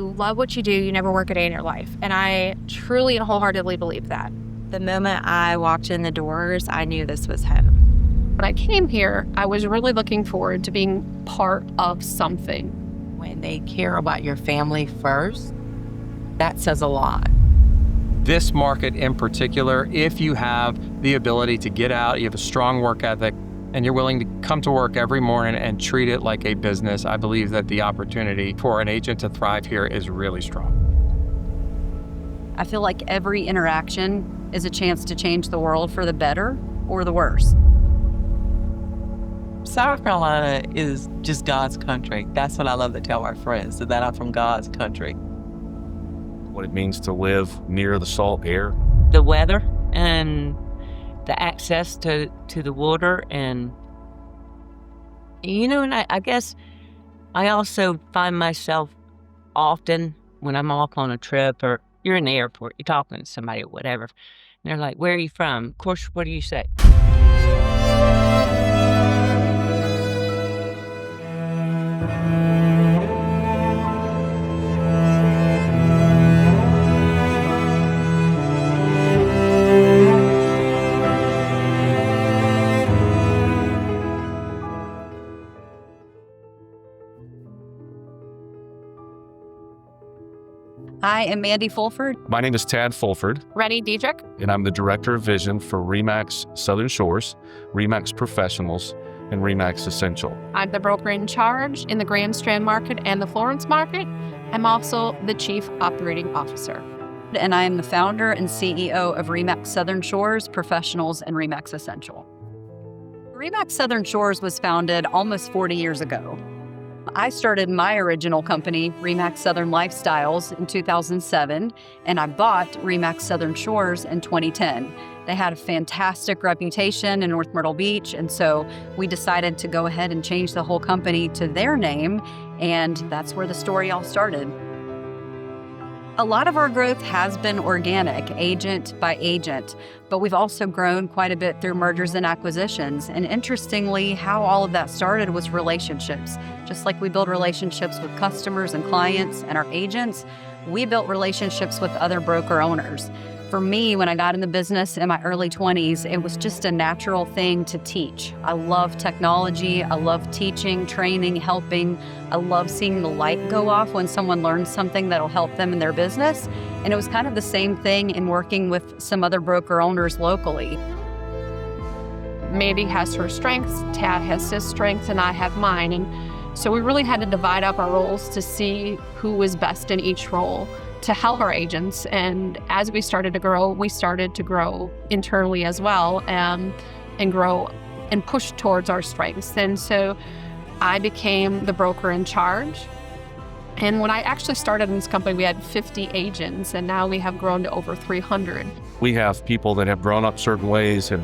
you love what you do, you never work a day in your life. And I truly and wholeheartedly believe that. The moment I walked in the doors, I knew this was home. When I came here, I was really looking forward to being part of something. When they care about your family first, that says a lot. This market in particular, if you have the ability to get out, you have a strong work ethic, and you're willing to come to work every morning and treat it like a business, I believe that the opportunity for an agent to thrive here is really strong. I feel like every interaction is a chance to change the world for the better or the worse. South Carolina is just God's country. That's what I love to tell our friends, that I'm from God's country. What it means to live near the salt air. The weather and the access to the water, and and I guess I also find myself often when I'm off on a trip or you're in the airport, you're talking to somebody or whatever, and they're like, "Where are you from?" Of course, what do you say? I am Mandy Fulford. My name is Tad Fulford, Rennie Diedrich. and I'm the Director of Vision for REMAX Southern Shores, REMAX Professionals, and REMAX Essential. I'm the broker in charge in the Grand Strand market and the Florence market. I'm also the Chief Operating Officer. And I am the founder and CEO of REMAX Southern Shores, Professionals, and REMAX Essential. REMAX Southern Shores was founded almost 40 years ago. I started my original company, REMAX Southern Lifestyles, in 2007, and I bought REMAX Southern Shores in 2010. They had a fantastic reputation in North Myrtle Beach, and so we decided to go ahead and change the whole company to their name, and that's where the story all started. A lot of our growth has been organic, agent by agent, but we've also grown quite a bit through mergers and acquisitions. And interestingly, how all of that started was relationships. Just like we build relationships with customers and clients and our agents, we built relationships with other broker owners. For me, when I got in the business in my early 20s, it was just a natural thing to teach. I love technology. I love teaching, training, helping. I love seeing the light go off when someone learns something that'll help them in their business. And it was kind of the same thing in working with some other broker owners locally. Mandy has her strengths, Tad has his strengths, and I have mine. And so we really had to divide up our roles to see who was best in each role to help our agents. And as we started to grow internally as well, and grow and push towards our strengths. And so I became the broker in charge. And when I actually started in this company, we had 50 agents, and now we have grown to over 300. We have people that have grown up certain ways, have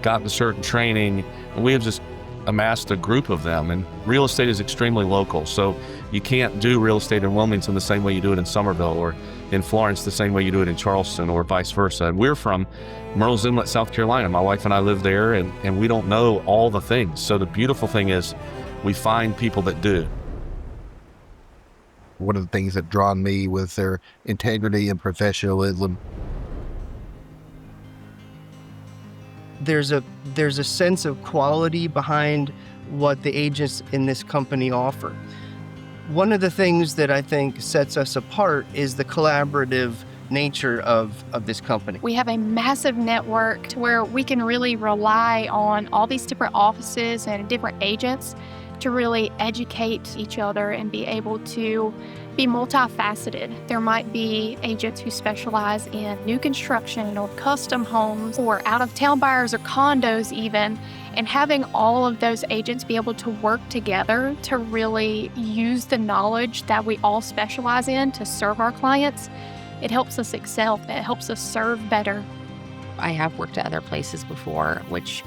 gotten certain training, and we have just amassed a group of them. And real estate is extremely local, so you can't do real estate in Wilmington the same way you do it in Somerville, or in Florence the same way you do it in Charleston, or vice versa. And we're from Murrells Inlet, South Carolina. My wife and I live there, and we don't know all the things. So the beautiful thing is we find people that do. One of the things that drawn me was their integrity and professionalism. There's a sense of quality behind what the agents in this company offer. One of the things that I think sets us apart is the collaborative nature of this company. We have a massive network to where we can really rely on all these different offices and different agents to really educate each other and be able to be multifaceted. There might be agents who specialize in new construction or custom homes or out-of-town buyers or condos even, and having all of those agents be able to work together to really use the knowledge that we all specialize in to serve our clients, it helps us excel. It helps us serve better. I have worked at other places before, which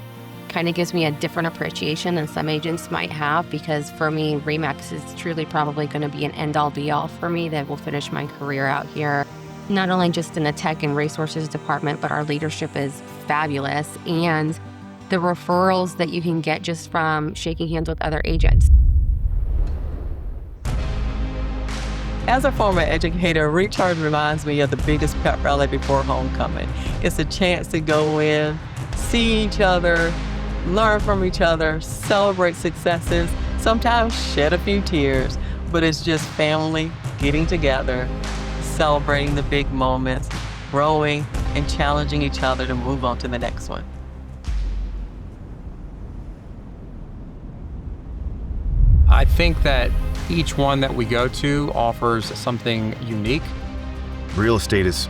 kind of gives me a different appreciation than some agents might have, because for me, REMAX is truly probably going to be an end-all be-all for me that will finish my career out here. Not only just in the tech and resources department, but our leadership is fabulous, and the referrals that you can get just from shaking hands with other agents. As a former educator, Recharge reminds me of the biggest pep rally before homecoming. It's a chance to go in, see each other, learn from each other, celebrate successes, sometimes shed a few tears, but it's just family getting together, celebrating the big moments, growing, and challenging each other to move on to the next one. I think that each one that we go to offers something unique. Real estate is,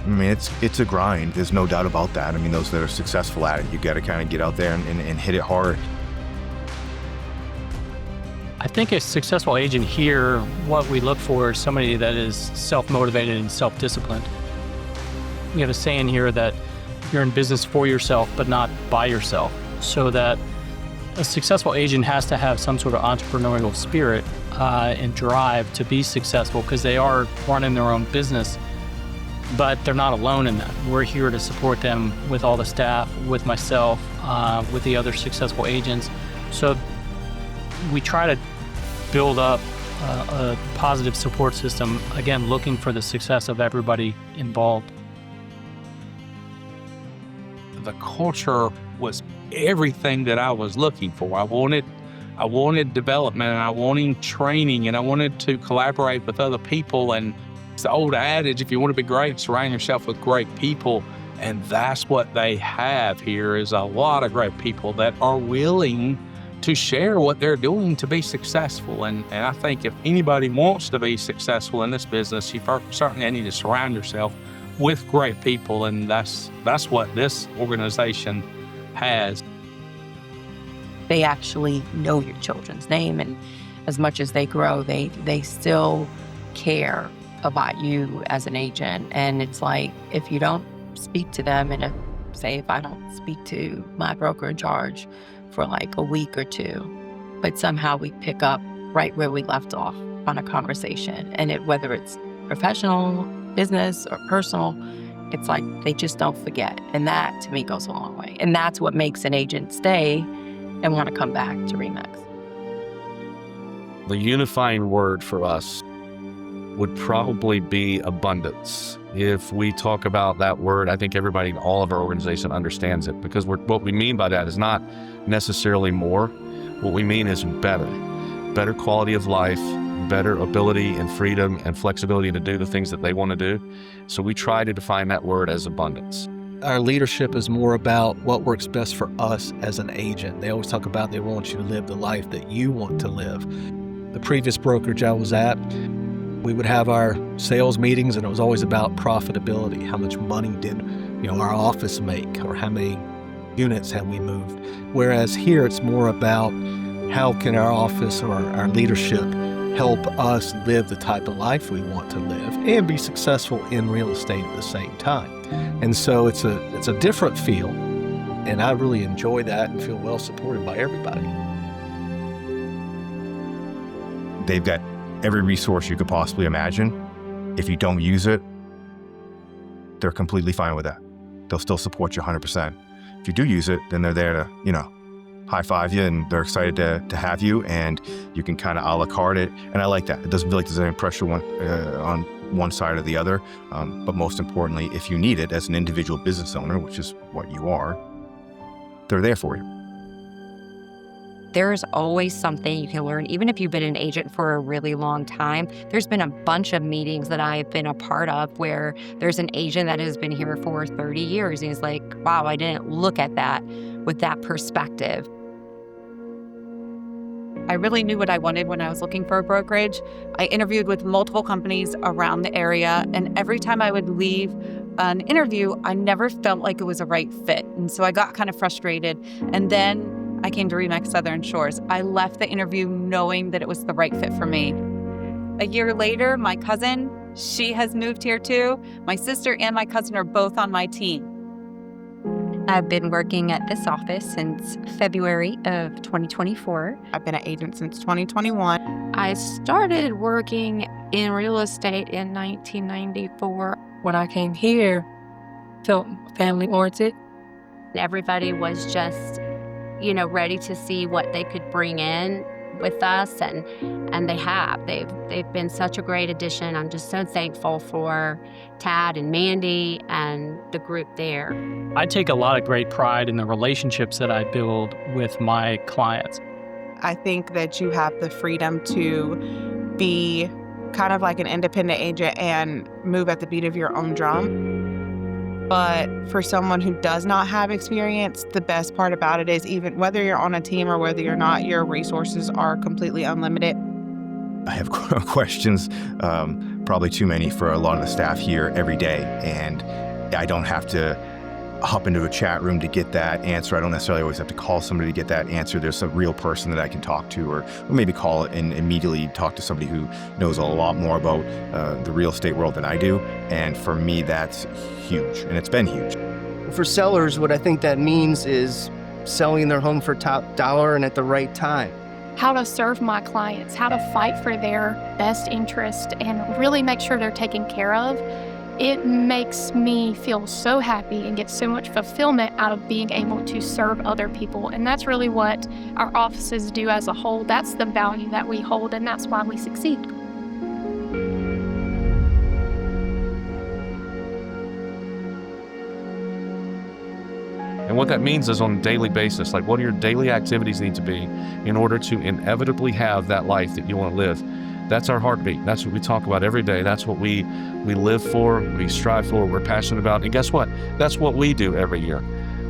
I mean, it's a grind. There's no doubt about that. I mean, those that are successful at it, you got to kind of get out there and hit it hard. I think a successful agent here, what we look for is somebody that is self-motivated and self-disciplined. We have a saying here that you're in business for yourself, but not by yourself. So that a successful agent has to have some sort of entrepreneurial spirit and drive to be successful, because they are running their own business, but they're not alone in that. We're here to support them with all the staff, with myself, with the other successful agents. So we try to build up a positive support system, again, looking for the success of everybody involved. The culture was everything that I was looking for. I wanted development, and I wanted training, and I wanted to collaborate with other people. And it's the old adage, if you want to be great, surround yourself with great people. And that's what they have here, is a lot of great people that are willing to share what they're doing to be successful. And I think if anybody wants to be successful in this business, you certainly need to surround yourself with great people. And that's what this organization has. They actually know your children's name, and as much as they grow, they still care about you as an agent. And it's like, if you don't speak to them, and if I don't speak to my broker in charge for like a week or two, but somehow we pick up right where we left off on a conversation, and whether it's professional, business, or personal, it's like they just don't forget. And that, to me, goes a long way. And that's what makes an agent stay and want to come back to REMAX. The unifying word for us would probably be abundance. If we talk about that word, I think everybody in all of our organization understands it, because what we mean by that is not necessarily more. What we mean is better quality of life, better ability and freedom and flexibility to do the things that they want to do. So we try to define that word as abundance. Our leadership is more about what works best for us as an agent. They always talk about they want you to live the life that you want to live. The previous brokerage I was at, we would have our sales meetings, and it was always about profitability. How much money did our office make, or how many units have we moved? Whereas here it's more about how can our office or our leadership help us live the type of life we want to live and be successful in real estate at the same time. And so it's a different feel, and I really enjoy that and feel well supported by everybody. They've got every resource you could possibly imagine. If you don't use it, they're completely fine with that. They'll still support you 100%. If you do use it, then they're there to, high five you, and they're excited to have you, and you can kind of a la carte it. And I like that. It doesn't feel like there's any pressure on one side or the other. But most importantly, if you need it as an individual business owner, which is what you are, they're there for you. There's always something you can learn, even if you've been an agent for a really long time. There's been a bunch of meetings that I've been a part of where there's an agent that has been here for 30 years. And he's like, wow, I didn't look at that with that perspective. I really knew what I wanted when I was looking for a brokerage. I interviewed with multiple companies around the area, and every time I would leave an interview, I never felt like it was a right fit. And so I got kind of frustrated. And then I came to REMAX Southern Shores. I left the interview knowing that it was the right fit for me. A year later, my cousin, she has moved here too. My sister and my cousin are both on my team. I've been working at this office since February of 2024. I've been an agent since 2021. I started working in real estate in 1994. When I came here, felt family oriented. Everybody was just, ready to see what they could bring in with us, and they have. They've been such a great addition. I'm just so thankful for Tad and Mandy and the group there. I take a lot of great pride in the relationships that I build with my clients. I think that you have the freedom to be kind of like an independent agent and move at the beat of your own drum. But for someone who does not have experience, the best part about it is even whether you're on a team or whether you're not, your resources are completely unlimited. I have questions, probably too many for a lot of the staff here every day, and I don't have to hop into a chat room to get that answer. I don't necessarily always have to call somebody to get that answer. There's a real person that I can talk to, or maybe call and immediately talk to somebody who knows a lot more about the real estate world than I do. And for me, that's huge, and it's been huge. For sellers, what I think that means is selling their home for top dollar and at the right time. How to serve my clients, how to fight for their best interest and really make sure they're taken care of. It makes me feel so happy and get so much fulfillment out of being able to serve other people. And that's really what our offices do as a whole. That's the value that we hold, and that's why we succeed. And what that means is on a daily basis, like what do your daily activities need to be in order to inevitably have that life that you want to live? That's our heartbeat. That's what we talk about every day. That's what we live for, we strive for, we're passionate about. And guess what? That's what we do every year.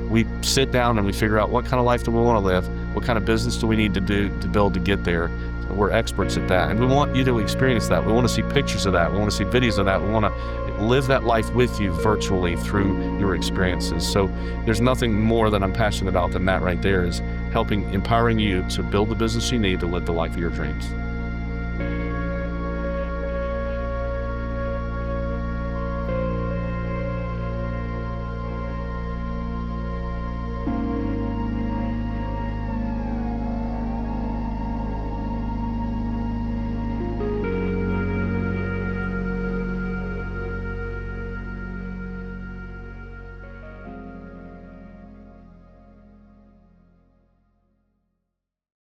We sit down and we figure out what kind of life do we want to live? What kind of business do we need to do to build to get there? We're experts at that. And we want you to experience that. We want to see pictures of that. We want to see videos of that. We want to live that life with you virtually through your experiences. So there's nothing more that I'm passionate about than that right there, is helping, empowering you to build the business you need to live the life of your dreams.